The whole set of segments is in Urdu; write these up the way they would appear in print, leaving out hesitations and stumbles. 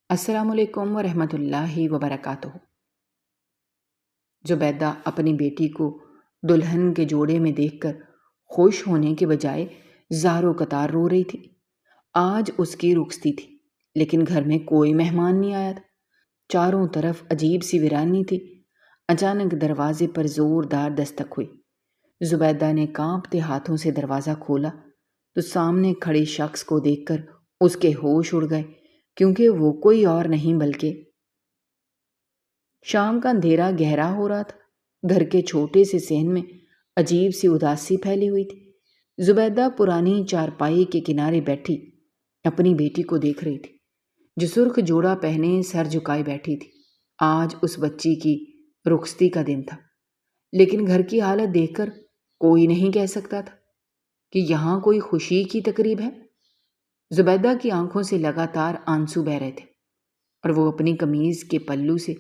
السلام علیکم ورحمۃ اللہ وبرکاتہ۔ زبیدہ اپنی بیٹی کو دلہن کے جوڑے میں دیکھ کر خوش ہونے کے بجائے زاروں قطار رو رہی تھی۔ آج اس کی رخصتی تھی، لیکن گھر میں کوئی مہمان نہیں آیا تھا۔ چاروں طرف عجیب سی ویرانی تھی۔ اچانک دروازے پر زوردار دستک ہوئی۔ زبیدہ نے کانپتے ہاتھوں سے دروازہ کھولا تو سامنے کھڑے شخص کو دیکھ کر اس کے ہوش اڑ گئے، کیونکہ وہ کوئی اور نہیں بلکہ شام کا اندھیرا گہرا ہو رہا تھا۔ گھر کے چھوٹے سے صحن میں عجیب سی اداسی پھیلی ہوئی تھی۔ زبیدہ پرانی چارپائی کے کنارے بیٹھی اپنی بیٹی کو دیکھ رہی تھی، جو سرخ جوڑا پہنے سر جھکائے بیٹھی تھی۔ آج اس بچی کی رخصتی کا دن تھا، لیکن گھر کی حالت دیکھ کر کوئی نہیں کہہ سکتا تھا کہ یہاں کوئی خوشی کی تقریب ہے۔ زبیدہ کی آنکھوں سے لگاتار آنسو بہہ رہے تھے اور وہ اپنی قمیض کے پلو سے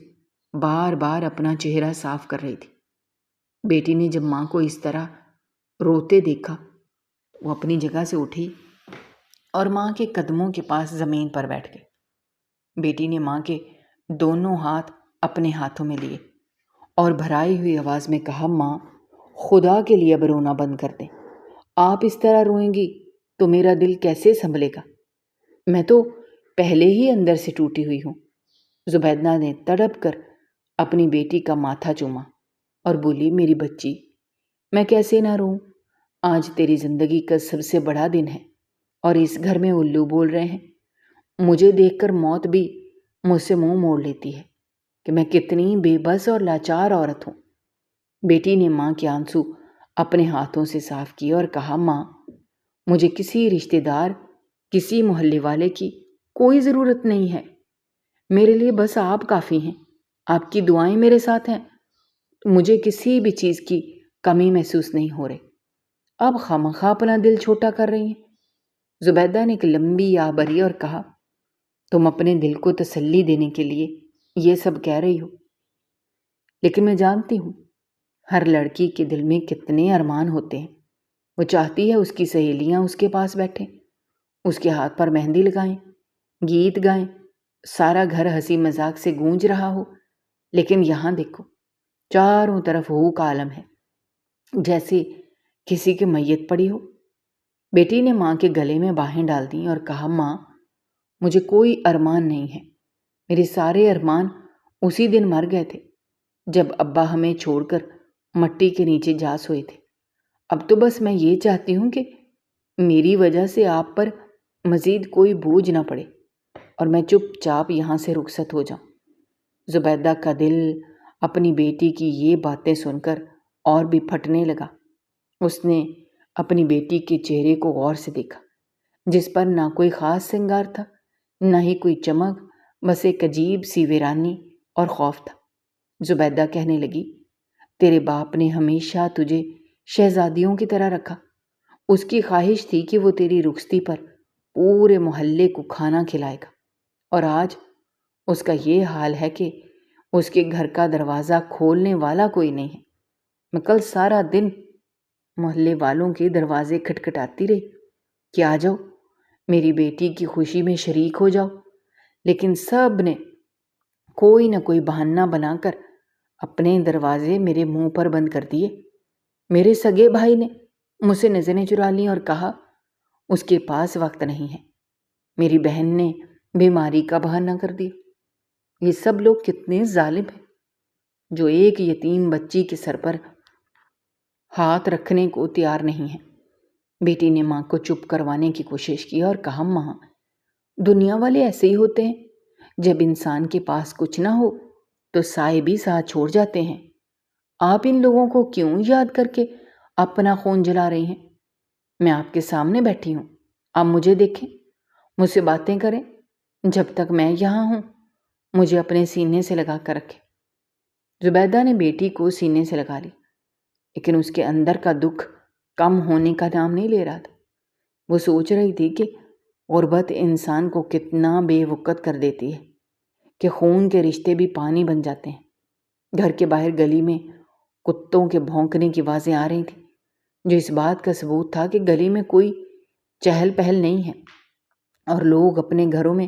بار بار اپنا چہرہ صاف کر رہی تھی۔ بیٹی نے جب ماں کو اس طرح روتے دیکھا، وہ اپنی جگہ سے اٹھی اور ماں کے قدموں کے پاس زمین پر بیٹھ گئی۔ بیٹی نے ماں کے دونوں ہاتھ اپنے ہاتھوں میں لیے اور بھرائی ہوئی آواز میں کہا، ماں، خدا کے لیے اب رونا بند کر دیں۔ آپ اس طرح روئیں گی تو میرا دل کیسے سنبھلے گا؟ میں تو پہلے ہی اندر سے ٹوٹی ہوئی ہوں۔ زبیدہ نے تڑپ کر اپنی بیٹی کا ماتھا چوما اور بولی، میری بچی، میں کیسے نہ روؤں؟ آج تیری زندگی کا سب سے بڑا دن ہے اور اس گھر میں الو بول رہے ہیں۔ مجھے دیکھ کر موت بھی مجھ سے منہ موڑ لیتی ہے کہ میں کتنی بے بس اور لاچار عورت ہوں۔ بیٹی نے ماں کے آنسو اپنے ہاتھوں سے صاف کیے اور کہا، ماں، مجھے کسی رشتہ دار، کسی محلے والے کی کوئی ضرورت نہیں ہے۔ میرے لیے بس آپ کافی ہیں۔ آپ کی دعائیں میرے ساتھ ہیں تو مجھے کسی بھی چیز کی کمی محسوس نہیں ہو رہی۔ اب خواہ اپنا دل چھوٹا کر رہی ہیں۔ زبیدہ نے ایک لمبی آہ بھری اور کہا، تم اپنے دل کو تسلی دینے کے لیے یہ سب کہہ رہی ہو، لیکن میں جانتی ہوں ہر لڑکی کے دل میں کتنے ارمان ہوتے ہیں۔ وہ چاہتی ہے اس کی سہیلیاں اس کے پاس بیٹھیں، اس کے ہاتھ پر مہندی لگائیں، گیت گائیں، سارا گھر ہنسی مذاق سے گونج رہا ہو۔ لیکن یہاں دیکھو، چاروں طرف ہو کا عالم ہے، جیسے کسی کی میت پڑی ہو۔ بیٹی نے ماں کے گلے میں باہیں ڈال دیں اور کہا، ماں، مجھے کوئی ارمان نہیں ہے۔ میرے سارے ارمان اسی دن مر گئے تھے جب ابا ہمیں چھوڑ کر مٹی کے نیچے جا سوئے تھے۔ اب تو بس میں یہ چاہتی ہوں کہ میری وجہ سے آپ پر مزید کوئی بوجھ نہ پڑے اور میں چپ چاپ یہاں سے رخصت ہو جاؤں۔ زبیدہ کا دل اپنی بیٹی کی یہ باتیں سن کر اور بھی پھٹنے لگا۔ اس نے اپنی بیٹی کے چہرے کو غور سے دیکھا، جس پر نہ کوئی خاص سنگار تھا، نہ ہی کوئی چمک، بس ایک عجیب سی ویرانی اور خوف تھا۔ زبیدہ کہنے لگی، تیرے باپ نے ہمیشہ تجھے شہزادیوں کی طرح رکھا۔ اس کی خواہش تھی کہ وہ تیری رخصتی پر پورے محلے کو کھانا کھلائے گا، اور آج اس کا یہ حال ہے کہ اس کے گھر کا دروازہ کھولنے والا کوئی نہیں ہے۔ میں کل سارا دن محلے والوں کے دروازے کھٹکھٹاتی رہی کہ آ جاؤ، میری بیٹی کی خوشی میں شریک ہو جاؤ، لیکن سب نے کوئی نہ کوئی بہانہ بنا کر اپنے دروازے میرے منہ پر بند کر دیے۔ میرے سگے بھائی نے مجھ سے نظریں چرا لیں اور کہا، اس کے پاس وقت نہیں ہے۔ میری بہن نے بیماری کا بہانہ کر دیا۔ یہ سب لوگ کتنے ظالم ہیں جو ایک یتیم بچی کے سر پر ہاتھ رکھنے کو تیار نہیں ہیں۔ بیٹی نے ماں کو چپ کروانے کی کوشش کی اور کہا، ماں، دنیا والے ایسے ہی ہوتے ہیں، جب انسان کے پاس کچھ نہ ہو تو سائے بھی ساتھ چھوڑ جاتے ہیں۔ آپ ان لوگوں کو کیوں یاد کر کے اپنا خون جلا رہی ہیں؟ میں آپ کے سامنے بیٹھی ہوں، آپ مجھے دیکھیں، مجھ سے باتیں کریں۔ جب تک میں یہاں ہوں مجھے اپنے سینے سے لگا کر رکھیں۔ زبیدہ نے بیٹی کو سینے سے لگا لی، لیکن اس کے اندر کا دکھ کم ہونے کا نام نہیں لے رہا تھا۔ وہ سوچ رہی تھی کہ غربت انسان کو کتنا بے وقت کر دیتی ہے کہ خون کے رشتے بھی پانی بن جاتے ہیں۔ گھر کے باہر گلی میں کتوں کے بھونکنے کی آوازیں آ رہی تھیں، جو اس بات کا ثبوت تھا کہ گلی میں کوئی چہل پہل نہیں ہے اور لوگ اپنے گھروں میں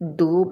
2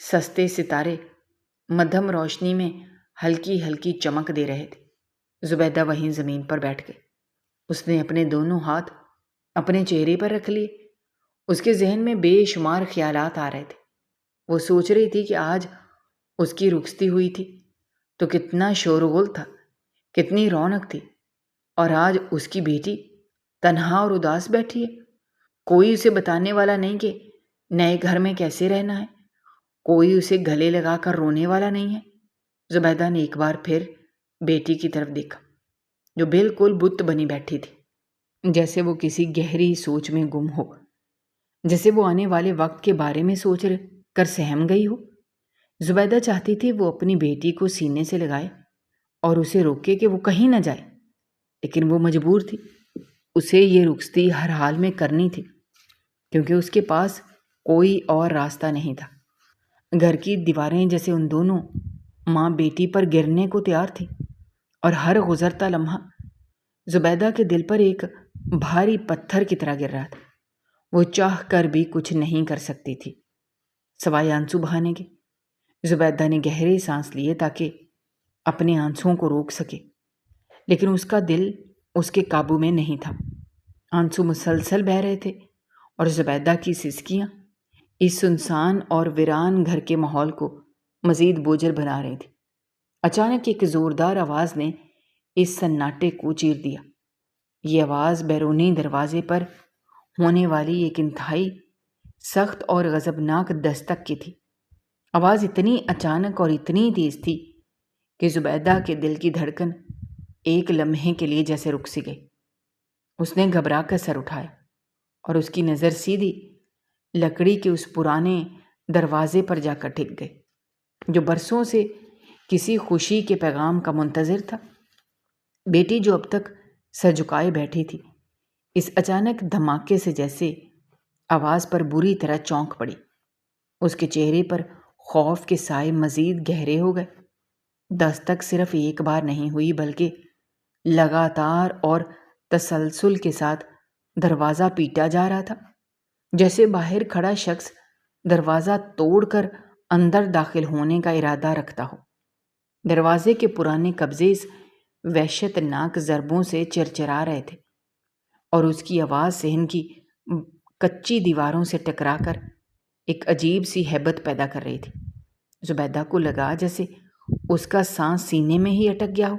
سستے ستارے مدھم روشنی میں ہلکی ہلکی چمک دے رہے تھے۔ زبیدہ وہیں زمین پر بیٹھ گئی۔ اس نے اپنے دونوں ہاتھ اپنے چہرے پر رکھ لیے۔ اس کے ذہن میں بے شمار خیالات آ رہے تھے۔ وہ سوچ رہی تھی کہ آج اس کی رخصتی ہوئی تھی تو کتنا شور و غل تھا، کتنی رونق تھی، اور آج اس کی بیٹی تنہا اور اداس بیٹھی ہے۔ کوئی اسے بتانے والا نہیں کہ نئے گھر میں کیسے رہنا ہے، کوئی اسے گلے لگا کر رونے والا نہیں ہے۔ زبیدہ نے ایک بار پھر بیٹی کی طرف دیکھا، جو بالکل بت بنی بیٹھی تھی، جیسے وہ کسی گہری سوچ میں گم ہو، جیسے وہ آنے والے وقت کے بارے میں سوچ کر سہم گئی ہو۔ زبیدہ چاہتی تھی وہ اپنی بیٹی کو سینے سے لگائے اور اسے روکے کہ وہ کہیں نہ جائے، لیکن وہ مجبور تھی۔ اسے یہ رخصتی ہر حال میں کرنی تھی، کیونکہ اس کے پاس کوئی اور راستہ نہیں تھا۔ گھر کی دیواریں جیسے ان دونوں ماں بیٹی پر گرنے کو تیار تھی، اور ہر گزرتا لمحہ زبیدہ کے دل پر ایک بھاری پتھر کی طرح گر رہا تھا۔ وہ چاہ کر بھی کچھ نہیں کر سکتی تھی سوائے آنسو بہانے کے۔ زبیدہ نے گہرے سانس لیے تاکہ اپنے آنسوؤں کو روک سکے، لیکن اس کا دل اس کے قابو میں نہیں تھا۔ آنسو مسلسل بہہ رہے تھے، اور زبیدہ کی سسکیاں اس سنسان اور ویران گھر کے ماحول کو مزید بوجھل بنا رہی تھی۔ اچانک ایک زوردار آواز نے اس سناٹے کو چیر دیا۔ یہ آواز بیرونی دروازے پر ہونے والی ایک انتہائی سخت اور غضبناک دستک کی تھی۔ آواز اتنی اچانک اور اتنی تیز تھی کہ زبیدہ کے دل کی دھڑکن ایک لمحے کے لیے جیسے رک سی گئی۔ اس نے گھبرا کر سر اٹھایا، اور اس کی نظر سیدھی لکڑی کے اس پرانے دروازے پر جا کر ٹک گئی، جو برسوں سے کسی خوشی کے پیغام کا منتظر تھا۔ بیٹی جو اب تک سر جھکائے بیٹھی تھی، اس اچانک دھماکے سے جیسے آواز پر بری طرح چونک پڑی۔ اس کے چہرے پر خوف کے سائے مزید گہرے ہو گئے۔ دستک صرف ایک بار نہیں ہوئی، بلکہ لگاتار اور تسلسل کے ساتھ دروازہ پیٹا جا رہا تھا، جیسے باہر کھڑا شخص دروازہ توڑ کر اندر داخل ہونے کا ارادہ رکھتا ہو۔ دروازے کے پرانے قبضے اس وحشت ناک ضربوں سے چرچرا رہے تھے، اور اس کی آواز صحن کی کچی دیواروں سے ٹکرا کر ایک عجیب سی ہیبت پیدا کر رہی تھی۔ زبیدہ کو لگا جیسے اس کا سانس سینے میں ہی اٹک گیا ہو۔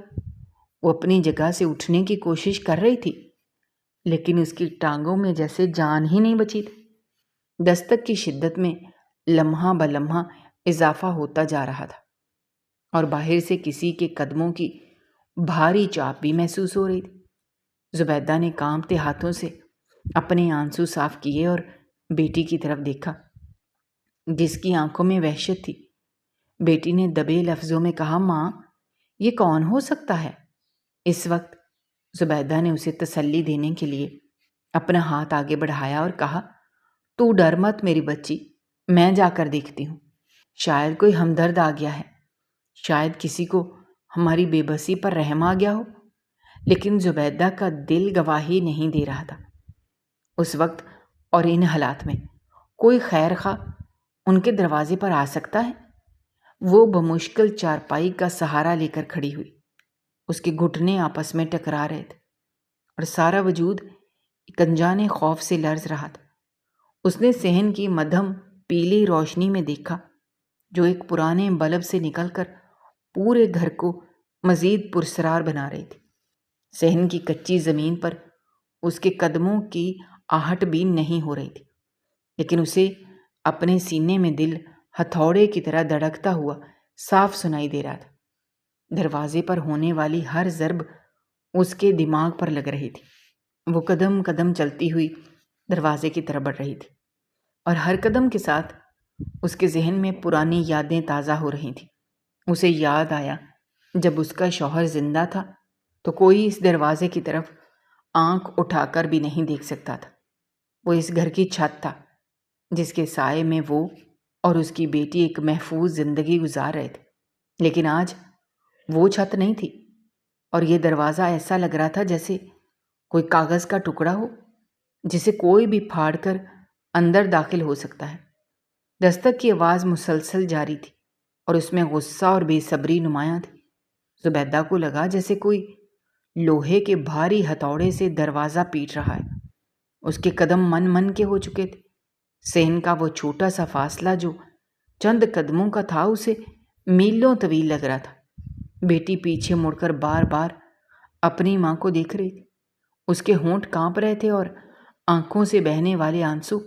وہ اپنی جگہ سے اٹھنے کی کوشش کر رہی تھی، لیکن اس کی ٹانگوں میں جیسے جان ہی نہیں بچی تھی۔ دستک کی شدت میں لمحہ بلمحہ اضافہ ہوتا جا رہا تھا، اور باہر سے کسی کے قدموں کی بھاری چاپ بھی محسوس ہو رہی تھی۔ زبیدہ نے کانپتے ہاتھوں سے اپنے آنسو صاف کیے اور بیٹی کی طرف دیکھا، جس کی آنکھوں میں وحشت تھی۔ بیٹی نے دبے لفظوں میں کہا، ماں، یہ کون ہو سکتا ہے؟ اس وقت زبیدہ نے اسے تسلی دینے کے لیے اپنا ہاتھ آگے بڑھایا اور کہا، تو ڈر مت میری بچی، میں جا کر دیکھتی ہوں۔ شاید کوئی ہمدرد آ گیا ہے، شاید کسی کو ہماری بے بسی پر رحم آ گیا ہو۔ لیکن زبیدہ کا دل گواہی نہیں دے رہا تھا۔ اس وقت اور ان حالات میں کوئی خیر خواہ ان کے دروازے پر آ سکتا ہے؟ وہ بمشکل چارپائی کا سہارا لے کر کھڑی ہوئی۔ اس کے گھٹنے آپس میں ٹکرا رہے تھے، اور سارا وجود ایک انجانے خوف سے لرز رہا تھا۔ اس نے صحن کی مدھم پیلی روشنی میں دیکھا، جو ایک پرانے بلب سے نکل کر پورے گھر کو مزید پرسرار بنا رہی تھی۔ صحن کی کچی زمین پر اس کے قدموں کی آہٹ بھی نہیں ہو رہی تھی، لیکن اسے اپنے سینے میں دل ہتھوڑے کی طرح دھڑکتا ہوا صاف سنائی دے رہا تھا۔ دروازے پر ہونے والی ہر ضرب اس کے دماغ پر لگ رہی تھی۔ وہ قدم قدم چلتی ہوئی دروازے کی طرف بڑھ رہی تھی، اور ہر قدم کے ساتھ اس کے ذہن میں پرانی یادیں تازہ ہو رہی تھیں۔ اسے یاد آیا جب اس کا شوہر زندہ تھا تو کوئی اس دروازے کی طرف آنکھ اٹھا کر بھی نہیں دیکھ سکتا تھا۔ وہ اس گھر کی چھت تھا جس کے سائے میں وہ اور اس کی بیٹی ایک محفوظ زندگی گزار رہے تھے، لیکن آج وہ چھت نہیں تھی، اور یہ دروازہ ایسا لگ رہا تھا جیسے کوئی کاغذ کا ٹکڑا ہو جسے کوئی بھی پھاڑ کر اندر داخل ہو سکتا ہے۔ دستک کی آواز مسلسل جاری تھی اور اس میں غصہ اور بے صبری نمایاں تھی۔ زبیدہ کو لگا جیسے کوئی لوہے کے بھاری ہتھوڑے سے دروازہ پیٹ رہا ہے۔ اس کے قدم من من کے ہو چکے تھے۔ صحن کا وہ چھوٹا سا فاصلہ جو چند قدموں کا تھا اسے میلوں طویل لگ رہا تھا۔ بیٹی پیچھے مڑ کر بار بار اپنی ماں کو دیکھ رہی تھی۔ اس کے ہونٹ کانپ رہے تھے اور آنکھوں سے بہنے والے آنسو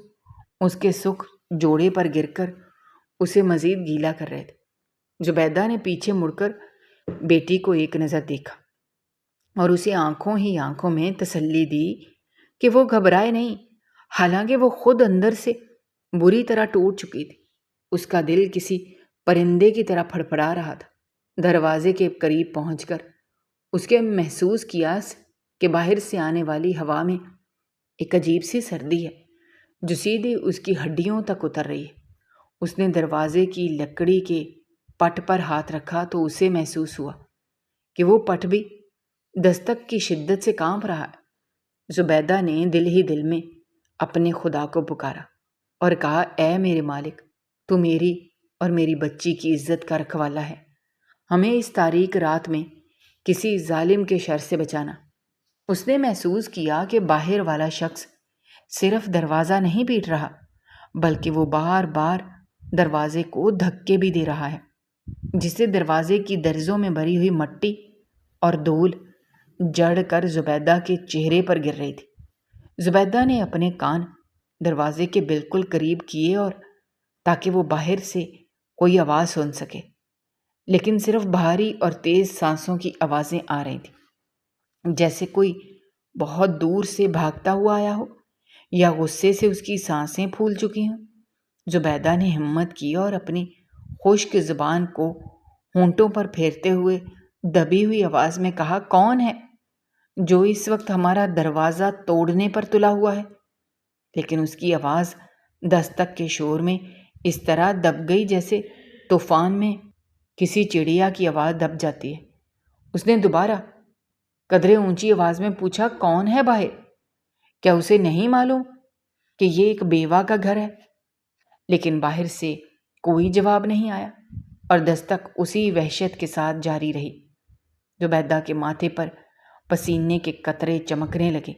اس کے سرخ جوڑے پر گر کر اسے مزید گیلا کر رہے تھے۔ زبیدہ نے پیچھے مڑ کر بیٹی کو ایک نظر دیکھا اور اسے آنکھوں ہی آنکھوں میں تسلی دی کہ وہ گھبرائے نہیں، حالانکہ وہ خود اندر سے بری طرح ٹوٹ چکی تھی۔ اس کا دل کسی پرندے کی طرح پھڑپڑا رہا تھا۔ دروازے کے قریب پہنچ کر اس کے محسوس کیا کہ باہر سے آنے والی ہوا میں ایک عجیب سی سردی ہے جو سیدھی اس کی ہڈیوں تک اتر رہی ہے۔ اس نے دروازے کی لکڑی کے پٹ پر ہاتھ رکھا تو اسے محسوس ہوا کہ وہ پٹ بھی دستک کی شدت سے کانپ رہا ہے۔ زبیدہ نے دل ہی دل میں اپنے خدا کو پکارا اور کہا، اے میرے مالک، تو میری اور میری بچی کی عزت کا رکھوالا ہے، ہمیں اس تاریک رات میں کسی ظالم کے شر سے بچانا۔ اس نے محسوس کیا کہ باہر والا شخص صرف دروازہ نہیں پیٹ رہا بلکہ وہ بار بار دروازے کو دھکے بھی دے رہا ہے، جس سے دروازے کی درزوں میں بھری ہوئی مٹی اور دھول جڑ کر زبیدہ کے چہرے پر گر رہی تھی۔ زبیدہ نے اپنے کان دروازے کے بالکل قریب کیے اور تاکہ وہ باہر سے کوئی آواز سن سکے، لیکن صرف بھاری اور تیز سانسوں کی آوازیں آ رہی تھیں، جیسے کوئی بہت دور سے بھاگتا ہوا آیا ہو یا غصے سے اس کی سانسیں پھول چکی ہوں۔ زبیدہ نے ہمت کی اور اپنی خشک زبان کو ہونٹوں پر پھیرتے ہوئے دبی ہوئی آواز میں کہا، کون ہے جو اس وقت ہمارا دروازہ توڑنے پر تلا ہوا ہے؟ لیکن اس کی آواز دستک کے شور میں اس طرح دب گئی جیسے طوفان میں کسی چڑیا کی آواز دب جاتی ہے۔ اس نے دوبارہ قدرے اونچی آواز میں پوچھا، کون ہے باہر؟ کیا اسے نہیں معلوم کہ یہ ایک بیوہ کا گھر ہے؟ لیکن باہر سے کوئی جواب نہیں آیا اور دستک اسی وحشت کے ساتھ جاری رہی۔ زبیدہ کے ماتھے پر پسینے کے قطرے چمکنے لگے۔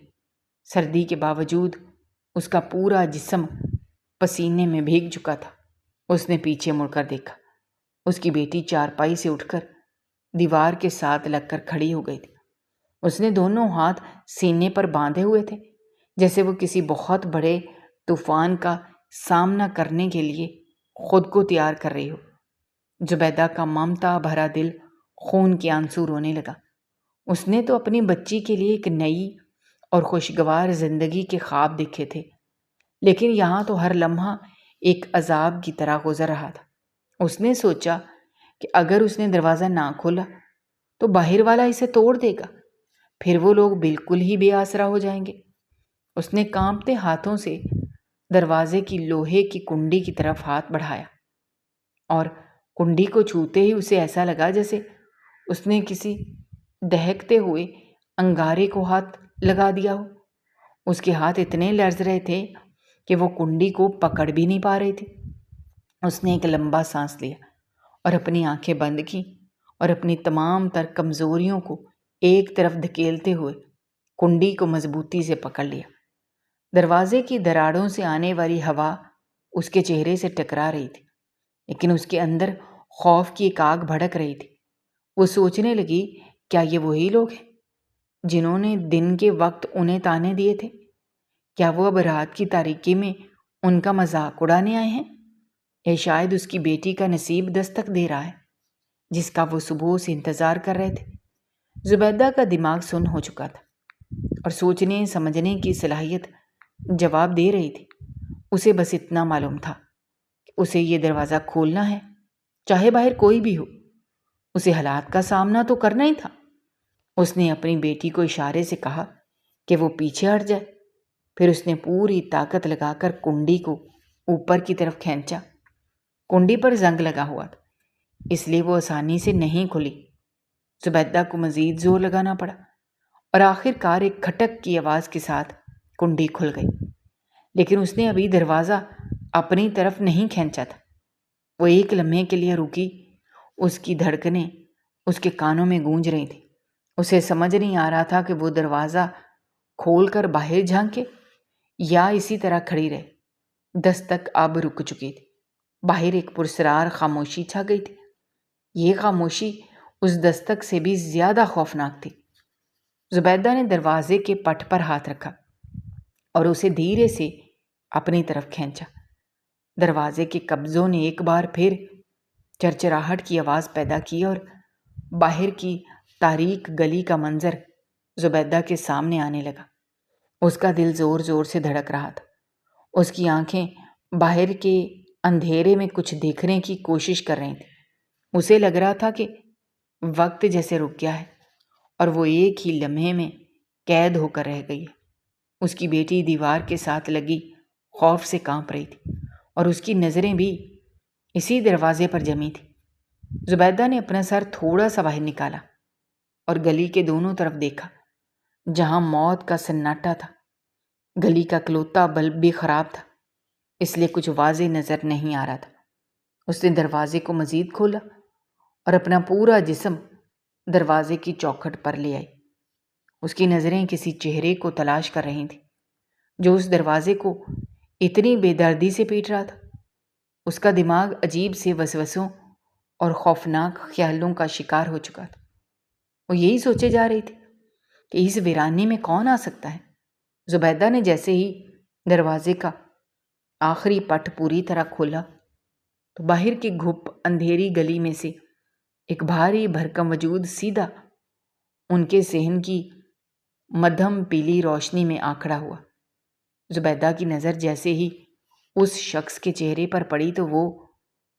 سردی کے باوجود اس کا پورا جسم پسینے میں بھیگ چکا تھا۔ اس نے پیچھے مڑ کر دیکھا۔ اس کی بیٹی چارپائی سے اٹھ کر دیوار کے ساتھ لگ کر کھڑی ہو گئی تھی۔ اس نے دونوں ہاتھ سینے پر باندھے ہوئے تھے، جیسے وہ کسی بہت بڑے طوفان کا سامنا کرنے کے لیے خود کو تیار کر رہی ہو۔ زبیدہ کا ممتا بھرا دل خون کے آنسو رونے لگا۔ اس نے تو اپنی بچی کے لیے ایک نئی اور خوشگوار زندگی کے خواب دیکھے تھے، لیکن یہاں تو ہر لمحہ ایک عذاب کی طرح گزر رہا تھا۔ اس نے سوچا کہ اگر اس نے دروازہ نہ کھولا تو باہر والا اسے توڑ دے گا، پھر وہ لوگ بالکل ہی بے آسرا ہو جائیں گے۔ اس نے کانپتے ہاتھوں سے دروازے کی لوہے کی کنڈی کی طرف ہاتھ بڑھایا اور کنڈی کو چھوتے ہی اسے ایسا لگا جیسے اس نے کسی دہکتے ہوئے انگارے کو ہاتھ لگا دیا ہو۔ اس کے ہاتھ اتنے لرز رہے تھے کہ وہ کنڈی کو پکڑ بھی نہیں پا رہے تھے۔ اس نے ایک لمبا سانس لیا اور اپنی آنکھیں بند کیں اور اپنی تمام تر کمزوریوں کو ایک طرف دھکیلتے ہوئے کنڈی کو مضبوطی سے پکڑ لیا۔ دروازے کی دراڑوں سے آنے والی ہوا اس کے چہرے سے ٹکرا رہی تھی، لیکن اس کے اندر خوف کی ایک آگ بھڑک رہی تھی۔ وہ سوچنے لگی، کیا یہ وہی لوگ ہیں جنہوں نے دن کے وقت انہیں تانے دیے تھے؟ کیا وہ اب رات کی تاریکی میں ان کا مذاق اڑانے آئے ہیں؟ یا شاید اس کی بیٹی کا نصیب دستک دے رہا ہے جس کا وہ صبح سے انتظار کر رہے تھے؟ زبیدہ کا دماغ سن ہو چکا تھا اور سوچنے سمجھنے کی صلاحیت جواب دے رہی تھی۔ اسے بس اتنا معلوم تھا کہ اسے یہ دروازہ کھولنا ہے، چاہے باہر کوئی بھی ہو۔ اسے حالات کا سامنا تو کرنا ہی تھا۔ اس نے اپنی بیٹی کو اشارے سے کہا کہ وہ پیچھے ہٹ جائے، پھر اس نے پوری طاقت لگا کر کنڈی کو اوپر کی طرف کھینچا۔ کنڈی پر زنگ لگا ہوا تھا، اس لیے وہ آسانی سے نہیں کھلی۔ زبیدہ کو مزید زور لگانا پڑا اور آخر کار ایک کھٹک کی آواز کے ساتھ کنڈی کھل گئی، لیکن اس نے ابھی دروازہ اپنی طرف نہیں کھینچا تھا۔ وہ ایک لمحے کے لیے رکی، اس کی دھڑکنیں اس کے کانوں میں گونج رہی تھیں۔ اسے سمجھ نہیں آ رہا تھا کہ وہ دروازہ کھول کر باہر جھانکے یا اسی طرح کھڑی رہے۔ دستک اب رک چکی تھی۔ باہر ایک پرسرار خاموشی چھا گئی تھی۔ یہ خاموشی اس دستک سے بھی زیادہ خوفناک تھی۔ زبیدہ نے دروازے کے پٹ پر ہاتھ رکھا اور اسے دھیرے سے اپنی طرف کھینچا۔ دروازے کے قبضوں نے ایک بار پھر چرچراہٹ کی آواز پیدا کی اور باہر کی تاریک گلی کا منظر زبیدہ کے سامنے آنے لگا۔ اس کا دل زور زور سے دھڑک رہا تھا۔ اس کی آنکھیں باہر کے اندھیرے میں کچھ دیکھنے کی کوشش کر رہی تھیں۔ اسے لگ رہا تھا کہ وقت جیسے رک گیا ہے اور وہ ایک ہی لمحے میں قید ہو کر رہ گئی ہے۔ اس کی بیٹی دیوار کے ساتھ لگی خوف سے کانپ رہی تھی اور اس کی نظریں بھی اسی دروازے پر جمی تھی۔ زبیدہ نے اپنا سر تھوڑا سا باہر نکالا اور گلی کے دونوں طرف دیکھا، جہاں موت کا سناٹا تھا۔ گلی کا اکلوتا بلب بھی خراب تھا، اس لیے کچھ واضح نظر نہیں آ رہا تھا۔ اس نے دروازے کو مزید کھولا اور اپنا پورا جسم دروازے کی چوکھٹ پر لے آئی۔ اس کی نظریں کسی چہرے کو تلاش کر رہی تھیں جو اس دروازے کو اتنی بے دردی سے پیٹ رہا تھا۔ اس کا دماغ عجیب سے وسوسوں اور خوفناک خیالوں کا شکار ہو چکا تھا۔ وہ یہی سوچے جا رہی تھی کہ اس ویرانے میں کون آ سکتا ہے۔ زبیدہ نے جیسے ہی دروازے کا آخری پٹ پوری طرح کھولا تو باہر کی گھپ اندھیری گلی میں سے ایک بھاری بھرکم وجود سیدھا ان کے صحن کی مدھم پیلی روشنی میں آ کھڑا ہوا۔ زبیدہ کی نظر جیسے ہی اس شخص کے چہرے پر پڑی تو وہ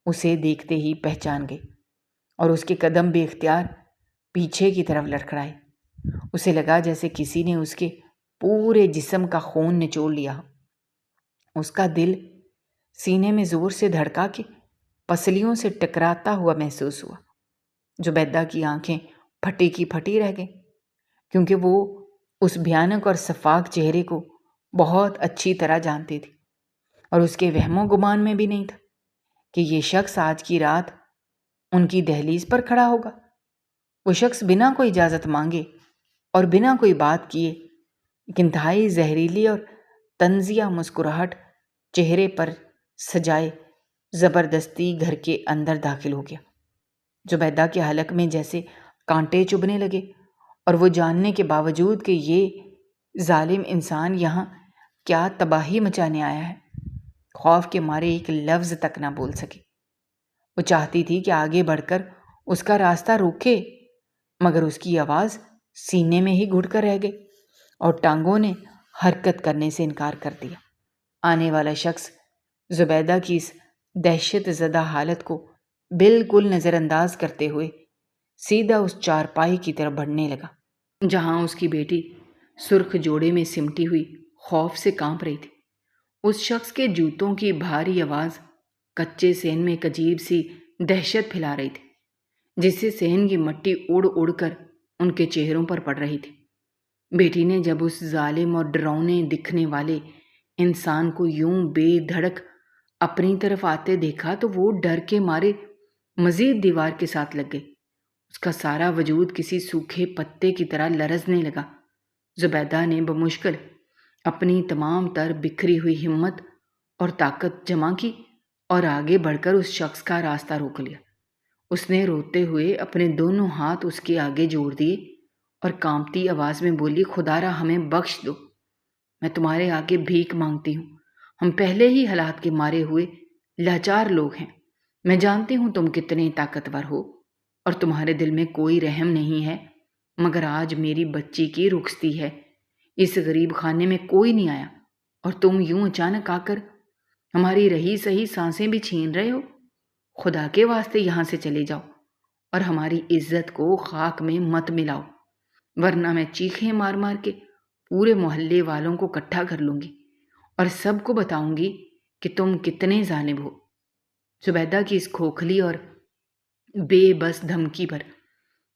اسے دیکھتے ہی پہچان گئی اور اس کے قدم بے اختیار پیچھے کی طرف لڑکھڑائے۔ اسے لگا جیسے کسی نے اس کے پورے جسم کا خون نچوڑ لیا ہو۔ اس کا دل سینے میں زور سے دھڑکا کے پسلیوں سے ٹکراتا ہوا محسوس ہوا۔ زبیدہ کی آنکھیں پھٹی کی پھٹی رہ گئیں، کیونکہ وہ اس بھیانک اور شفاف چہرے کو بہت اچھی طرح جانتی تھی اور اس کے وہم و گمان میں بھی نہیں تھا کہ یہ شخص آج کی رات ان کی دہلیز پر کھڑا ہوگا۔ وہ شخص بنا کوئی اجازت مانگے اور بنا کوئی بات کیے ایک انتہائی زہریلی اور طنزیہ مسکراہٹ چہرے پر سجائے زبردستی گھر کے اندر داخل ہو گیا۔ زبیدہ کے حلق میں جیسے کانٹے چبھنے لگے اور وہ جاننے کے باوجود کہ یہ ظالم انسان یہاں کیا تباہی مچانے آیا ہے، خوف کے مارے ایک لفظ تک نہ بول سکے۔ وہ چاہتی تھی کہ آگے بڑھ کر اس کا راستہ روکے، مگر اس کی آواز سینے میں ہی گھٹ کر رہ گئی اور ٹانگوں نے حرکت کرنے سے انکار کر دیا۔ آنے والا شخص زبیدہ کی اس دہشت زدہ حالت کو بالکل نظر انداز کرتے ہوئے سیدھا اس چارپائی کی طرف بڑھنے لگا جہاں اس کی بیٹی سرخ جوڑے میں سمٹی ہوئی خوف سے کانپ رہی تھی۔ اس شخص کے جوتوں کی بھاری آواز کچے صحن میں ایک عجیب سی دہشت پھیلا رہی تھی، جس سے صحن کی مٹی اڑ اڑ کر ان کے چہروں پر پڑ رہی تھی۔ بیٹی نے جب اس ظالم اور ڈراؤنے دکھنے والے انسان کو یوں بے دھڑک اپنی طرف آتے دیکھا تو وہ ڈر کے مارے مزید دیوار کے ساتھ لگ گئی۔ اس کا سارا وجود کسی سوکھے پتے کی طرح لرزنے لگا۔ زبیدہ نے بمشکل اپنی تمام تر بکھری ہوئی ہمت اور طاقت جمع کی اور آگے بڑھ کر اس شخص کا راستہ روک لیا۔ اس نے روتے ہوئے اپنے دونوں ہاتھ اس کے آگے جوڑ دیے اور کانپتی آواز میں بولی، خدا را ہمیں بخش دو، میں تمہارے آگے بھیک مانگتی ہوں۔ ہم پہلے ہی حالات کے مارے ہوئے لاچار لوگ ہیں۔ میں جانتی ہوں تم کتنے طاقتور ہو اور تمہارے دل میں کوئی رحم نہیں ہے، مگر آج میری بچی کی رخصتی ہے۔ اس غریب خانے میں کوئی نہیں آیا اور تم یوں اچانک آ کر ہماری رہی سہی سانسیں بھی چھین رہے ہو۔ خدا کے واسطے یہاں سے چلے جاؤ اور ہماری عزت کو خاک میں مت ملاؤ، ورنہ میں چیخیں مار مار کے پورے محلے والوں کو اکٹھا کر لوں گی اور سب کو بتاؤں گی کہ تم کتنے ظالم ہو۔ زبیدہ کی اس کھوکھلی اور بے بس دھمکی پر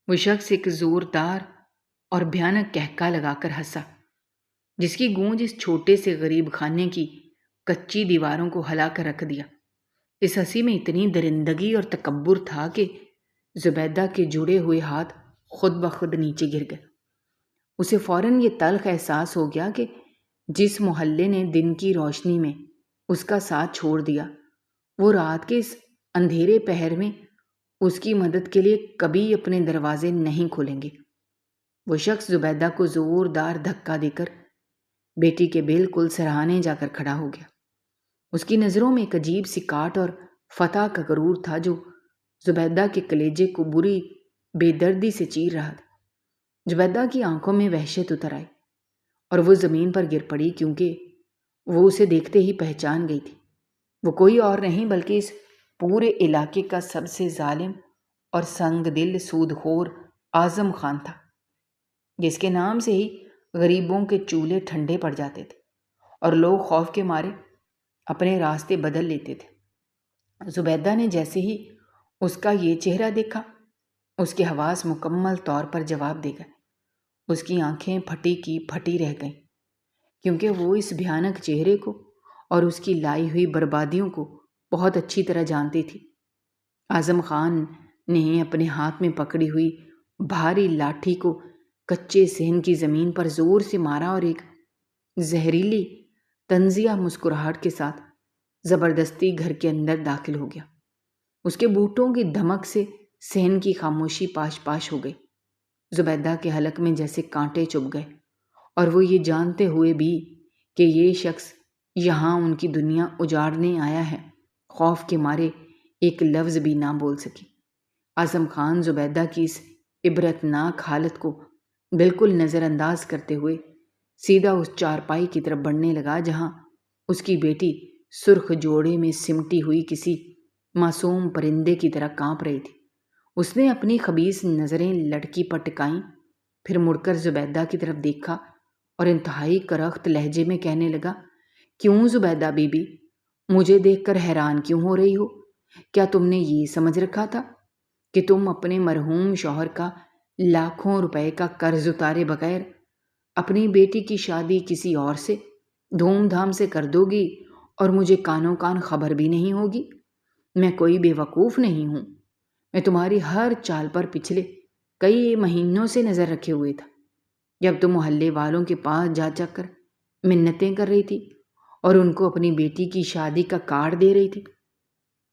وہ شخص ایک زوردار اور بھیانک کہکا لگا کر ہنسا، جس کی گونج اس چھوٹے سے غریب خانے کی کچی دیواروں کو ہلا کر رکھ دیا۔ اس ہنسی میں اتنی درندگی اور تکبر تھا کہ زبیدہ کے جڑے ہوئے ہاتھ خود بخود نیچے گر گئے۔ اسے فوراً یہ تلخ احساس ہو گیا کہ جس محلے نے دن کی روشنی میں اس کا ساتھ چھوڑ دیا، وہ رات کے اس اندھیرے پہر میں اس کی مدد کے لیے کبھی اپنے دروازے نہیں کھولیں گے۔ وہ شخص زبیدہ کو زوردار دھکا دے کر بیٹی کے بالکل سرہانے جا کر کھڑا ہو گیا۔ اس کی نظروں میں ایک عجیب سی کاٹ اور فتح کا غرور تھا جو زبیدہ کے کلیجے کو بری بے دردی سے چیر رہا تھا۔ زبیدہ کی آنکھوں میں وحشت اتر آئی اور وہ زمین پر گر پڑی، کیونکہ وہ اسے دیکھتے ہی پہچان گئی تھی۔ وہ کوئی اور نہیں بلکہ اس پورے علاقے کا سب سے ظالم اور سنگ دل سود خور اعظم خان تھا، جس کے نام سے ہی غریبوں کے چولہے ٹھنڈے پڑ جاتے تھے اور لوگ خوف کے مارے اپنے راستے بدل لیتے تھے۔ زبیدہ نے جیسے ہی اس کا یہ چہرہ دیکھا، اس کے حواس مکمل طور پر جواب دے گئے۔ اس کی آنکھیں پھٹی کی پھٹی رہ گئیں، کیونکہ وہ اس بھیانک چہرے کو اور اس کی لائی ہوئی بربادیوں کو بہت اچھی طرح جانتی تھی۔ اعظم خان نے اپنے ہاتھ میں پکڑی ہوئی بھاری لاٹھی کو کچے صحن کی زمین پر زور سے مارا اور ایک زہریلی طنزیہ مسکراہٹ کے ساتھ زبردستی گھر کے اندر داخل ہو گیا۔ اس کے بوٹوں کی دھمک سے صحن کی خاموشی پاش پاش ہو گئی۔ زبیدہ کے حلق میں جیسے کانٹے چبھ گئے، اور وہ یہ جانتے ہوئے بھی کہ یہ شخص یہاں ان کی دنیا اجاڑنے آیا ہے، خوف کے مارے ایک لفظ بھی نہ بول سکی۔ اعظم خان زبیدہ کی اس عبرتناک حالت کو بالکل نظر انداز کرتے ہوئے سیدھا اس چارپائی کی طرف بڑھنے لگا جہاں اس کی بیٹی سرخ جوڑے میں سمٹی ہوئی کسی معصوم پرندے کی طرح کانپ رہی تھی۔ اس نے اپنی خبیث نظریں لڑکی پر ٹکائیں، پھر مڑ کر زبیدہ کی طرف دیکھا اور انتہائی کرخت لہجے میں کہنے لگا، کیوں زبیدہ بی بی، مجھے دیکھ کر حیران کیوں ہو رہی ہو؟ کیا تم نے یہ سمجھ رکھا تھا کہ تم اپنے مرحوم شوہر کا لاکھوں روپے کا قرض اتارے بغیر اپنی بیٹی کی شادی کسی اور سے دھوم دھام سے کر دو گی اور مجھے کانوں کان خبر بھی نہیں ہوگی؟ میں کوئی بے وقوف نہیں ہوں۔ میں تمہاری ہر چال پر پچھلے کئی مہینوں سے نظر رکھے ہوئے تھا، جب تم محلے والوں کے پاس جا جا کر منتیں کر رہی تھی اور ان کو اپنی بیٹی کی شادی کا کارڈ دے رہی تھی،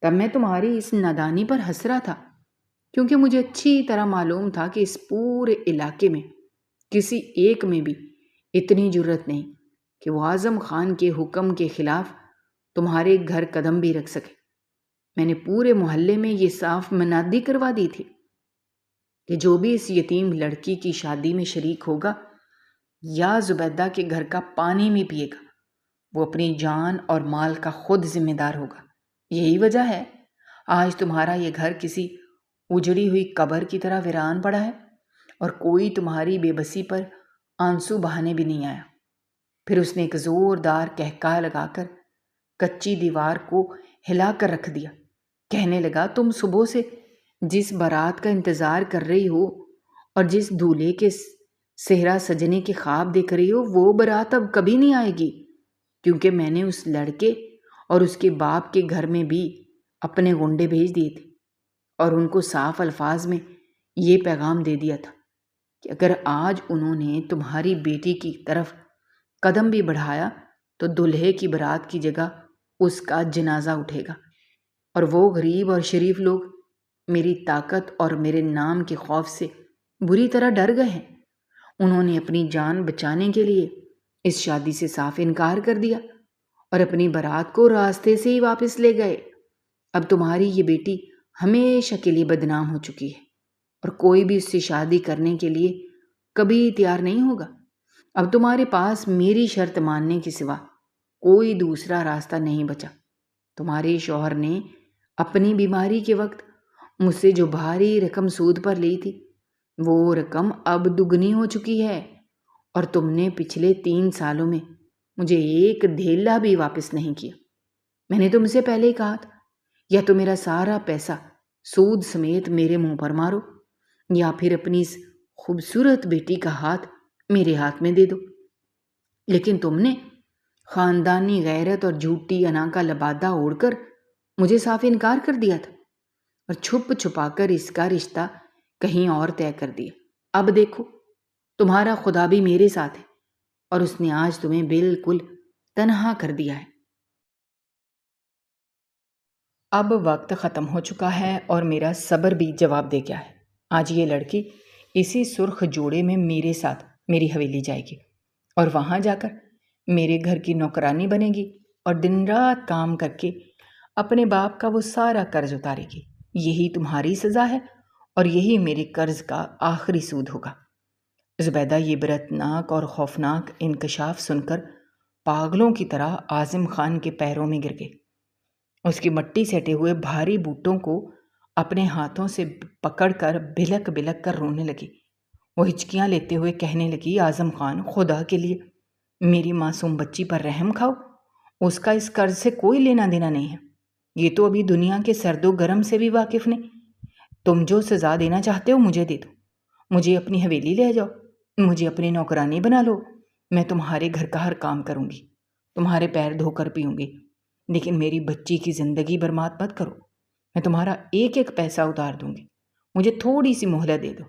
تب میں تمہاری اس نادانی پر ہنس رہا تھا، کیونکہ مجھے اچھی طرح معلوم تھا کہ اس پورے علاقے میں کسی ایک میں بھی اتنی جرت نہیں کہ وہ اعظم خان کے حکم کے خلاف تمہارے گھر قدم بھی رکھ سکے۔ میں نے پورے محلے میں یہ صاف منادی کروا دی تھی کہ جو بھی اس یتیم لڑکی کی شادی میں شریک ہوگا یا زبیدہ کے گھر کا پانی میں پیے گا، وہ اپنی جان اور مال کا خود ذمہ دار ہوگا۔ یہی وجہ ہے آج تمہارا یہ گھر کسی اجڑی ہوئی قبر کی طرح ویران پڑا ہے اور کوئی تمہاری بے بسی پر آنسو بہانے بھی نہیں آیا۔ پھر اس نے ایک زوردار قہقہہ لگا کر کچی دیوار کو ہلا کر رکھ دیا، کہنے لگا، تم صبح سے جس بارات کا انتظار کر رہی ہو اور جس دولہے کے صحرا سجنے کے خواب دیکھ رہی ہو، وہ بارات اب کبھی نہیں آئے گی، کیونکہ میں نے اس لڑکے اور اس کے باپ کے گھر میں بھی اپنے گنڈے بھیج دیے تھے اور ان کو صاف الفاظ میں یہ پیغام دے دیا تھا کہ اگر آج انہوں نے تمہاری بیٹی کی طرف قدم بھی بڑھایا تو دلہے کی بارات کی جگہ اس کا جنازہ اٹھے گا، اور وہ غریب اور شریف لوگ میری طاقت اور میرے نام کے خوف سے بری طرح ڈر گئے ہیں۔ انہوں نے اپنی جان بچانے کے لیے اس شادی سے صاف انکار کر دیا اور اپنی بارات کو راستے سے ہی واپس لے گئے۔ اب تمہاری یہ بیٹی ہمیشہ کے لیے بدنام ہو چکی ہے اور کوئی بھی اس سے شادی کرنے کے لیے کبھی تیار نہیں ہوگا۔ اب تمہارے پاس میری شرط ماننے کے سوا کوئی دوسرا راستہ نہیں بچا۔ تمہارے شوہر نے اپنی بیماری کے وقت مجھ سے جو بھاری رقم سود پر لی تھی، وہ رقم اب دگنی ہو چکی ہے، اور تم نے پچھلے 3 سالوں میں مجھے ایک دھیلا بھی واپس نہیں کیا۔ میں نے تم سے پہلے ہی کہا تھا، یا تو میرا سارا پیسہ سود سمیت میرے منہ پر مارو یا پھر اپنی اس خوبصورت بیٹی کا ہاتھ میرے ہاتھ میں دے دو، لیکن تم نے خاندانی غیرت اور جھوٹی انا کا لبادہ اوڑھ کر مجھے صاف انکار کر دیا تھا اور چھپ چھپا کر اس کا رشتہ کہیں اور طے کر دیا۔ اب دیکھو، تمہارا خدا بھی میرے ساتھ ہے اور اس نے آج تمہیں بالکل تنہا کر دیا ہے۔ اب وقت ختم ہو چکا ہے اور میرا صبر بھی جواب دے گیا ہے۔ آج یہ لڑکی اسی سرخ جوڑے میں میرے ساتھ میری حویلی جائے گی اور وہاں جا کر میرے گھر کی نوکرانی بنے گی اور دن رات کام کر کے اپنے باپ کا وہ سارا قرض اتارے گی۔ یہی تمہاری سزا ہے اور یہی میرے قرض کا آخری سود ہوگا۔ زبیدہ یہ برتناک اور خوفناک انکشاف سن کر پاگلوں کی طرح عاظم خان کے پیروں میں گر گئی۔ اس کی مٹی سٹے ہوئے بھاری بوٹوں کو اپنے ہاتھوں سے پکڑ کر بلک بلک کر رونے لگی۔ وہ ہچکیاں لیتے ہوئے کہنے لگی، اعظم خان، خدا کے لیے میری معصوم بچی پر رحم کھاؤ، اس کا اس قرض سے کوئی لینا دینا نہیں ہے۔ یہ تو ابھی دنیا کے سرد و گرم سے بھی واقف نہیں۔ تم جو سزا دینا چاہتے ہو مجھے دے دو، مجھے اپنی حویلی لے جاؤ، مجھے اپنی نوکرانی بنا لو، میں تمہارے گھر کا ہر کام کروں گی، تمہارے پیر دھو کر پیوں گی، لیکن میری بچی کی زندگی برباد مت کرو۔ میں تمہارا ایک ایک پیسہ اتار دوں گی، مجھے تھوڑی سی مہلت دے دو۔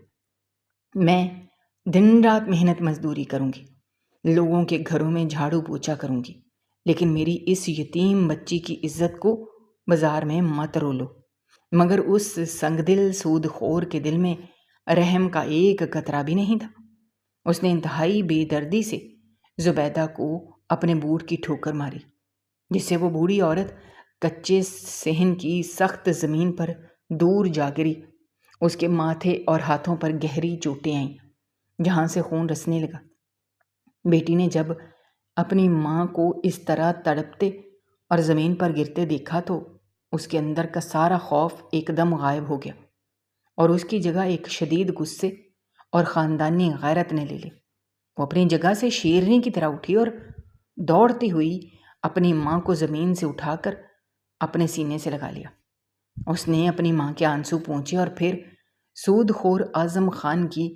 میں دن رات محنت مزدوری کروں گی، لوگوں کے گھروں میں جھاڑو پوچھا کروں گی، لیکن میری اس یتیم بچی کی عزت کو بازار میں مت رولو۔ مگر اس سنگ دل سود خور کے دل میں رحم کا ایک قطرہ بھی نہیں تھا۔ اس نے انتہائی بے دردی سے زبیدہ کو اپنے بوٹ کی ٹھوکر ماری، جس سے وہ بوڑھی عورت کچے صحن کی سخت زمین پر دور جا گری۔ اس کے ماتھے اور ہاتھوں پر گہری چوٹیں آئیں جہاں سے خون رسنے لگا۔ بیٹی نے جب اپنی ماں کو اس طرح تڑپتے اور زمین پر گرتے دیکھا تو اس کے اندر کا سارا خوف ایک دم غائب ہو گیا اور اس کی جگہ ایک شدید غصے اور خاندانی غیرت نے لے لی۔ وہ اپنی جگہ سے شیرنی کی طرح اٹھی اور دوڑتی ہوئی اپنی ماں کو زمین سے اٹھا کر اپنے سینے سے لگا لیا۔ اس نے اپنی ماں کے آنسو پونچھے اور پھر سود خور اعظم خان کی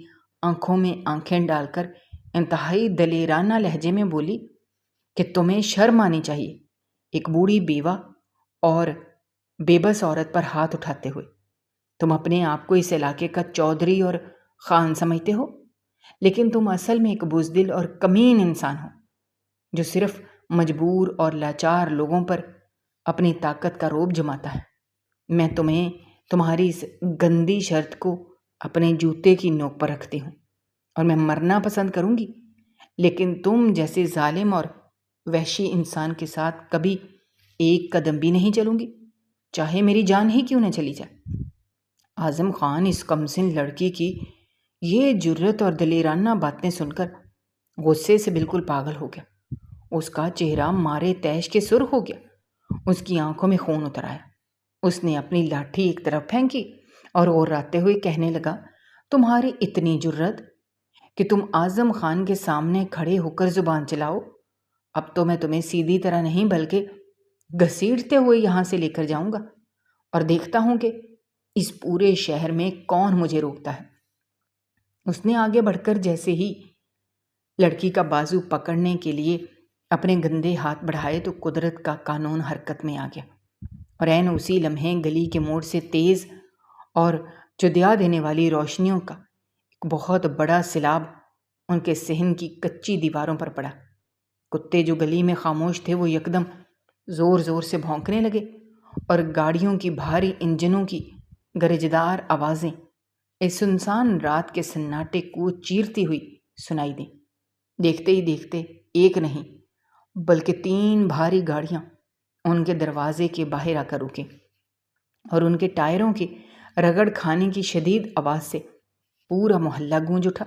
آنکھوں میں آنکھیں ڈال کر انتہائی دلیرانہ لہجے میں بولی کہ تمہیں شرم آنی چاہیے، ایک بوڑھی بیوہ اور بے بس عورت پر ہاتھ اٹھاتے ہوئے۔ تم اپنے آپ کو اس علاقے کا چودھری اور خان سمجھتے ہو، لیکن تم اصل میں ایک بزدل اور کمین انسان ہو جو صرف مجبور اور لاچار لوگوں پر اپنی طاقت کا رعب جماتا ہے۔ میں تمہیں تمہاری اس گندی شرط کو اپنے جوتے کی نوک پر رکھتی ہوں اور میں مرنا پسند کروں گی، لیکن تم جیسے ظالم اور وحشی انسان کے ساتھ کبھی ایک قدم بھی نہیں چلوں گی، چاہے میری جان ہی کیوں نہ چلی جائے۔ اعظم خان اس کمسن لڑکی کی یہ جرت اور دلیرانہ باتیں سن کر غصے سے بالکل پاگل ہو گیا۔ اس کا چہرہ مارے تیش کے سرخ ہو گیا، اس کی آنکھوں میں خون اتر آیا۔ اس نے اپنی لاٹھی ایک طرف پھینکی اور غراتے ہوئے کہنے لگا، تمہاری اتنی جرت کہ تم اعظم خان کے سامنے کھڑے ہو کر زبان چلاؤ؟ اب تو میں تمہیں سیدھی طرح نہیں بلکہ گھسیٹتے ہوئے یہاں سے لے کر جاؤں گا اور دیکھتا ہوں کہ اس پورے شہر میں کون مجھے روکتا ہے۔ اس نے آگے بڑھ کر جیسے ہی لڑکی کا بازو پکڑنے کے لیے اپنے گندے ہاتھ بڑھائے تو قدرت کا قانون حرکت میں آ گیا اور عین اسی لمحے گلی کے موڑ سے تیز اور چدیا دینے والی روشنیوں کا ایک بہت بڑا سیلاب ان کے صحن کی کچی دیواروں پر پڑا۔ کتے جو گلی میں خاموش تھے وہ یکدم زور زور سے بھونکنے لگے اور گاڑیوں کی بھاری انجنوں کی گرجدار آوازیں اس سنسان رات کے سناٹے کو چیرتی ہوئی سنائی دیں۔ دیکھتے ہی دیکھتے ایک نہیں بلکہ 3 بھاری گاڑیاں ان کے دروازے کے باہر آ کر رکیں اور ان کے ٹائروں کے رگڑ کھانے کی شدید آواز سے پورا محلہ گونج اٹھا۔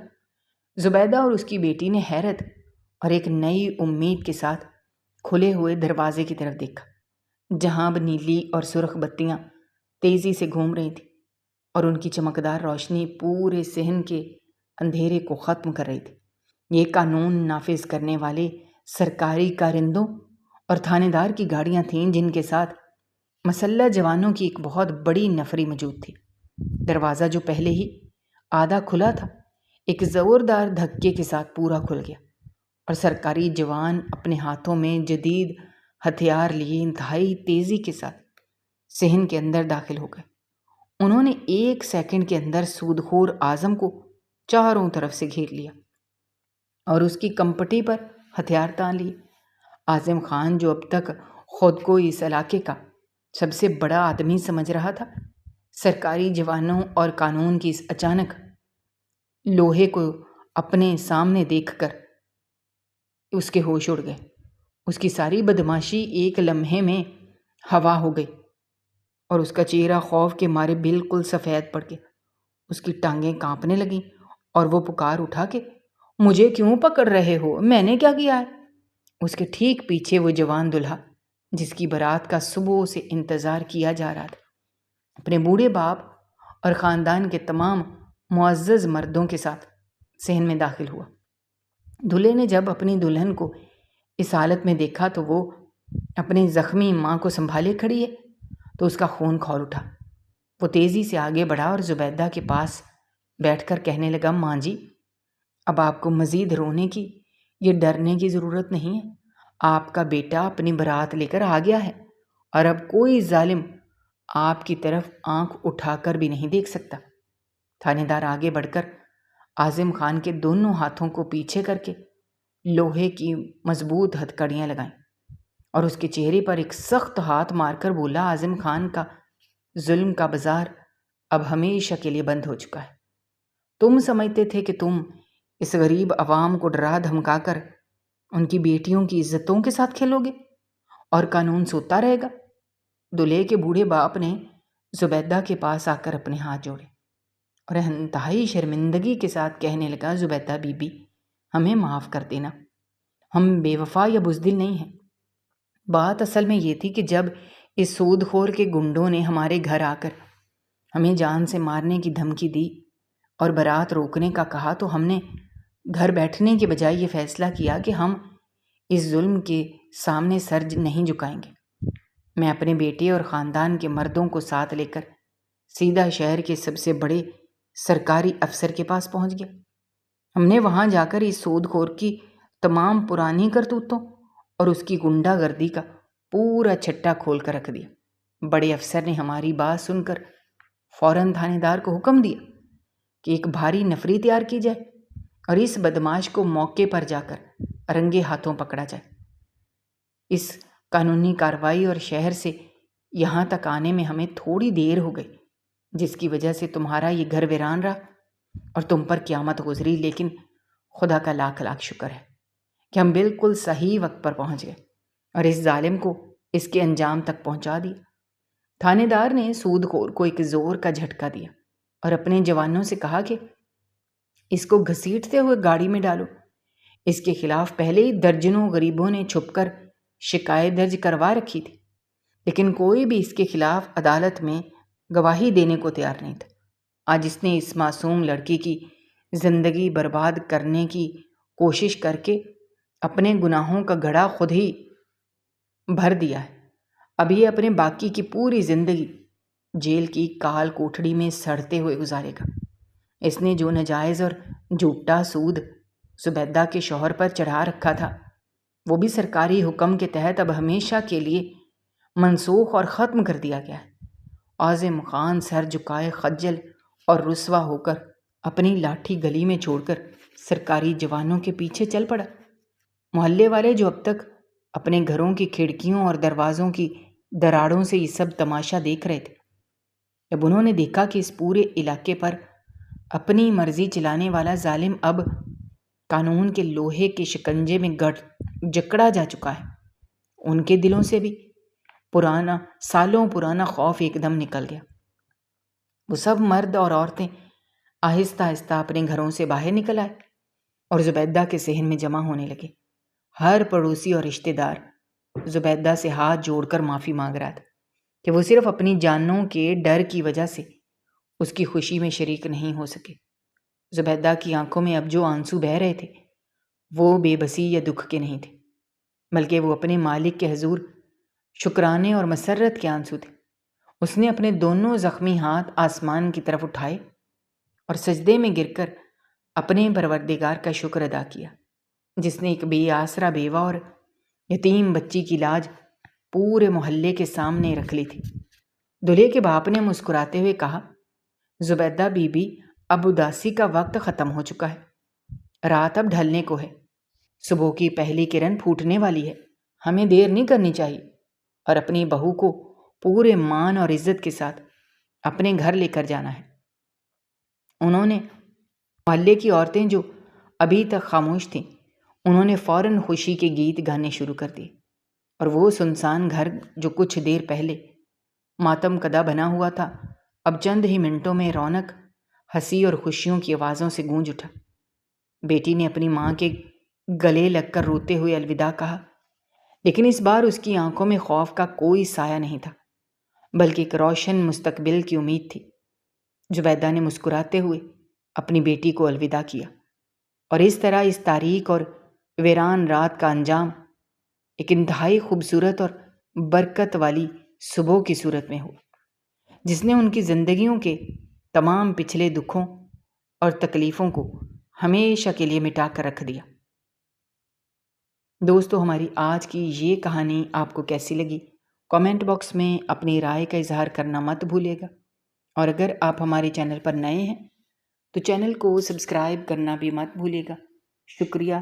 زبیدہ اور اس کی بیٹی نے حیرت اور ایک نئی امید کے ساتھ کھلے ہوئے دروازے کی طرف دیکھا، جہاں اب نیلی اور سرخ بتیاں تیزی سے گھوم رہی تھیں اور ان کی چمکدار روشنی پورے صحن کے اندھیرے کو ختم کر رہی تھی۔ یہ قانون نافذ کرنے والے سرکاری کارندوں اور تھانے دار کی گاڑیاں تھیں جن کے ساتھ مسلح جوانوں کی ایک بہت بڑی نفری موجود تھی۔ دروازہ جو پہلے ہی آدھا کھلا تھا ایک زوردار دھکے کے ساتھ پورا کھل گیا اور سرکاری جوان اپنے ہاتھوں میں جدید ہتھیار لیے انتہائی تیزی کے ساتھ صحن کے اندر داخل ہو گئے۔ انہوں نے 1 سیکنڈ کے اندر سودخور اعظم کو چاروں طرف سے گھیر لیا اور اس کی کمپٹی پر ہتھیار تان لیے۔ اعظم خان جو اب تک خود کو اس علاقے کا سب سے بڑا آدمی سمجھ رہا تھا، سرکاری جوانوں اور قانون کی اس اچانک لوہے کو اپنے سامنے دیکھ کر اس کے ہوش اڑ گئے۔ اس کی ساری بدماشی ایک لمحے میں ہوا ہو گئی اور اس کا چہرہ خوف کے مارے بالکل سفید پڑ گیا۔ اس کی ٹانگیں کانپنے لگیں اور وہ پکار اٹھا کہ مجھے کیوں پکڑ رہے ہو؟ میں نے کیا کیا ہے؟ اس کے ٹھیک پیچھے وہ جوان دلہا جس کی برات کا صبح سے انتظار کیا جا رہا تھا، اپنے بوڑھے باپ اور خاندان کے تمام معزز مردوں کے ساتھ صحن میں داخل ہوا۔ دلہے نے جب اپنی دلہن کو اس حالت میں دیکھا تو وہ اپنی زخمی ماں کو سنبھالے کھڑی ہے تو اس کا خون کھول اٹھا۔ وہ تیزی سے آگے بڑھا اور زبیدہ کے پاس بیٹھ کر کہنے لگا، ماں جی، اب آپ کو مزید رونے کی یہ ڈرنے کی ضرورت نہیں ہے۔ آپ کا بیٹا اپنی برات لے کر آ گیا ہے اور اب کوئی ظالم آپ کی طرف آنکھ اٹھا کر بھی نہیں دیکھ سکتا۔ تھانے دار آگے بڑھ کر اعظم خان کے دونوں ہاتھوں کو پیچھے کر کے لوہے کی مضبوط ہتھکڑیاں لگائیں اور اس کے چہرے پر ایک سخت ہاتھ مار کر بولا، اعظم خان کا ظلم کا بازار اب ہمیشہ کے لیے بند ہو چکا ہے۔ تم سمجھتے تھے کہ تم اس غریب عوام کو ڈرا دھمکا کر ان کی بیٹیوں کی عزتوں کے ساتھ کھیلو گے اور قانون سوتا رہے گا۔ دلہے کے بوڑھے باپ نے زبیدہ کے پاس آ کر اپنے ہاتھ جوڑے اور انتہائی شرمندگی کے ساتھ کہنے لگا، زبیدہ بی بی، ہمیں معاف کر دینا، ہم بے وفا یا بزدل نہیں ہیں۔ بات اصل میں یہ تھی کہ جب اس سود خور کے گنڈوں نے ہمارے گھر آ کر ہمیں جان سے مارنے کی دھمکی دی اور برات روکنے کا کہا تو ہم نے گھر بیٹھنے کے بجائے یہ فیصلہ کیا کہ ہم اس ظلم کے سامنے سر نہیں جھکائیں گے۔ میں اپنے بیٹے اور خاندان کے مردوں کو ساتھ لے کر سیدھا شہر کے سب سے بڑے سرکاری افسر کے پاس پہنچ گیا۔ ہم نے وہاں جا کر اس سود خور کی تمام پرانی کرتوتوں اور اس کی گنڈا گردی کا پورا چھٹا کھول کر رکھ دیا۔ بڑے افسر نے ہماری بات سن کر فوراً تھانے دار کو حکم دیا کہ ایک بھاری نفری تیار کی جائے اور اس بدماش کو موقع پر جا کر رنگے ہاتھوں پکڑا جائے۔ اس قانونی کارروائی اور شہر سے یہاں تک آنے میں ہمیں تھوڑی دیر ہو گئی، جس کی وجہ سے تمہارا یہ گھر ویران رہا اور تم پر قیامت گزری، لیکن خدا کا لاکھ لاکھ شکر ہے کہ ہم بالکل صحیح وقت پر پہنچ گئے اور اس ظالم کو اس کے انجام تک پہنچا دیا۔ تھانے دار نے سود خور کو ایک زور کا جھٹکا دیا اور اپنے جوانوں سے کہا کہ اس کو گھسیٹتے ہوئے گاڑی میں ڈالو۔ اس کے خلاف پہلے ہی درجنوں غریبوں نے چھپ کر شکایت درج کروا رکھی تھی، لیکن کوئی بھی اس کے خلاف عدالت میں گواہی دینے کو تیار نہیں تھا۔ آج اس نے اس معصوم لڑکی کی زندگی برباد کرنے کی کوشش کر کے اپنے گناہوں کا گھڑا خود ہی بھر دیا ہے۔ اب یہ اپنے باقی کی پوری زندگی جیل کی کال کوٹڑی میں سڑتے ہوئے گزارے گا۔ اس نے جو ناجائز اور جھوٹا سود زبیدہ کے شوہر پر چڑھا رکھا تھا، وہ بھی سرکاری حکم کے تحت اب ہمیشہ کے لیے منسوخ اور ختم کر دیا گیا ہے۔ اعظم خان سر جھکائے خجل اور رسوا ہو کر اپنی لاٹھی گلی میں چھوڑ کر سرکاری جوانوں کے پیچھے چل پڑا۔ محلے والے جو اب تک اپنے گھروں کی کھڑکیوں اور دروازوں کی دراڑوں سے یہ سب تماشا دیکھ رہے تھے، جب انہوں نے دیکھا کہ اس پورے علاقے پر اپنی مرضی چلانے والا ظالم اب قانون کے لوہے کے شکنجے میں جکڑا جا چکا ہے، ان کے دلوں سے بھی سالوں پرانا خوف ایک دم نکل گیا۔ وہ سب مرد اور عورتیں آہستہ آہستہ اپنے گھروں سے باہر نکل آئے اور زبیدہ کے صحن میں جمع ہونے لگے۔ ہر پڑوسی اور رشتہ دار زبیدہ سے ہاتھ جوڑ کر معافی مانگ رہا تھا کہ وہ صرف اپنی جانوں کے ڈر کی وجہ سے اس کی خوشی میں شریک نہیں ہو سکے۔ زبیدہ کی آنکھوں میں اب جو آنسو بہہ رہے تھے وہ بے بسی یا دکھ کے نہیں تھے، بلکہ وہ اپنے مالک کے حضور شکرانے اور مسرت کے آنسو تھے۔ اس نے اپنے دونوں زخمی ہاتھ آسمان کی طرف اٹھائے اور سجدے میں گر کر اپنے پروردگار کا شکر ادا کیا، جس نے ایک بے آسرا بیوہ اور یتیم بچی کی لاج پورے محلے کے سامنے رکھ لی تھی۔ دلہے کے باپ نے مسکراتے ہوئے کہا، زبیدہ بی بی، اب اداسی کا وقت ختم ہو چکا ہے، رات اب ڈھلنے کو ہے، صبح کی پہلی کرن پھوٹنے والی ہے، ہمیں دیر نہیں کرنی چاہیے اور اپنی بہو کو پورے مان اور عزت کے ساتھ اپنے گھر لے کر جانا ہے۔ انہوں نے محلے کی عورتیں جو ابھی تک خاموش تھیں، انہوں نے فوراً خوشی کے گیت گانے شروع کر دیے، اور وہ سنسان گھر جو کچھ دیر پہلے ماتم کدہ بنا ہوا تھا، اب چند ہی منٹوں میں رونق، ہنسی اور خوشیوں کی آوازوں سے گونج اٹھا۔ بیٹی نے اپنی ماں کے گلے لگ کر روتے ہوئے الوداع کہا، لیکن اس بار اس کی آنکھوں میں خوف کا کوئی سایہ نہیں تھا، بلکہ ایک روشن مستقبل کی امید تھی۔ زبیدہ نے مسکراتے ہوئے اپنی بیٹی کو الوداع کیا، اور اس طرح اس تاریک اور ویران رات کا انجام ایک انتہائی خوبصورت اور برکت والی صبح کی صورت میں ہوا، جس نے ان کی زندگیوں کے تمام پچھلے دکھوں اور تکلیفوں کو ہمیشہ کے لیے مٹا کر رکھ دیا۔ دوستو، ہماری آج کی یہ کہانی آپ کو کیسی لگی؟ کامنٹ باکس میں اپنی رائے کا اظہار کرنا مت بھولیے گا، اور اگر آپ ہمارے چینل پر نئے ہیں تو چینل کو سبسکرائب کرنا بھی مت بھولیے گا۔ شکریہ۔